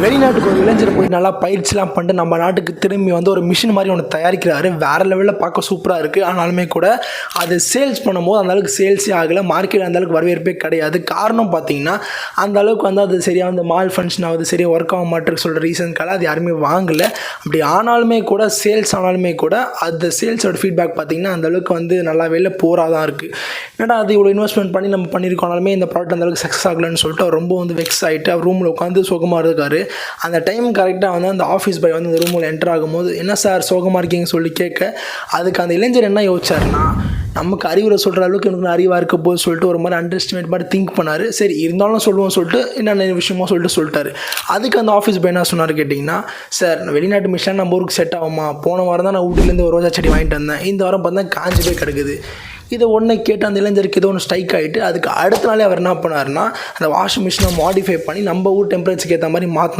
வெளிநாட்டுக்கு ஒரு இளைஞர் போய் நல்லா பயிற்சிலாம் பண்ணிட்டு நம்ம நாட்டுக்கு திரும்பி வந்து ஒரு மிஷின் மாதிரி ஒன்று தயாரிக்கிறாரு. வேறு லெவலில் பார்க்க சூப்பராக இருக்குது. ஆனாலுமே கூட அது சேல்ஸ் பண்ணும்போது அந்தளவுக்கு சேல்ஸே ஆகலை. மார்க்கெட் அந்தளவுக்கு வரவேற்பே கிடையாது. காரணம் பார்த்தீங்கன்னா அந்த அளவுக்கு வந்து அது சரியாக வந்து மால் ஃபங்க்ஷன் ஆகுது, சரியாக ஒர்க் ஆக மாட்டேன்னு சொல்கிற ரீசனுக்காக அது யாருமே வாங்கலை. அப்படி ஆனாலுமே கூட சேல்ஸ் ஆனாலுமே கூட அந்த சேல்ஸோட ஃபீட்பேக் பார்த்தீங்கன்னா அந்தளவுக்கு வந்து நல்லா வெளில போராக தான் இருக்குது. என்னடா அது இவ்வளோ இன்வெஸ்ட்மெண்ட் பண்ணி நம்ம பண்ணியிருக்கோனாலுமே இந்த ப்ராடக்ட் அந்தளவுக்கு சக்ஸஸ் ஆகலைன்னு சொல்லிட்டு அவர் ரொம்ப வந்து வெக்ஸ் ஆகிட்டு அவர் ரூமில் உட்காந்து சோகமாக இருக்காரு. அந்த டைம் கரெக்டாக வந்து அந்த ஆஃபீஸ் பாய் வந்து அந்த ரூமில் என்டர் ஆகும்போது என்ன சார் சோகமாக இருக்கீங்கன்னு சொல்லி கேட்க, அதுக்கு அந்த இளைஞர் என்ன யோசிச்சாருன்னா, நமக்கு அறிவுரை சொல்கிற அளவுக்கு எனக்கு அறிவாக இருக்க போது சொல்லிட்டு ஒரு மாதிரி அண்டர்ஸ்டிமேட் மாதிரி திங்க் பண்ணார். சரி இருந்தாலும் சொல்லுவோம் சொல்லிட்டு என்னென்ன விஷயமோ சொல்லிட்டாரு. அதுக்கு அந்த ஆஃபீஸ் பாய் என்ன சொன்னார் கேட்டிங்கன்னா, சார் வெளிநாட்டு மிஷின் நம்ம ஊருக்கு செட் ஆகுமா? போன வாரம் தான் நான் ஊட்டிலேருந்து ஒரு ரோஜா செடி வாங்கிட்டு வந்தேன். இந்த வாரம் பார்த்தா காஞ்சி போய் கிடக்குது. இதை ஒன்று கேட்டு அந்த இளைஞருக்கு ஏதோ ஒன்று ஸ்ட்ரைக் ஆகிட்டு அதுக்கு அடுத்த நாளே அவர் என்ன பண்ணாருன்னா அந்த வாஷிங் மிஷினை மாடிஃபை பண்ணி நம்ம ஊர் டெம்பரேச்சருக்கு ஏற்ற மாதிரி மாற்றினார்.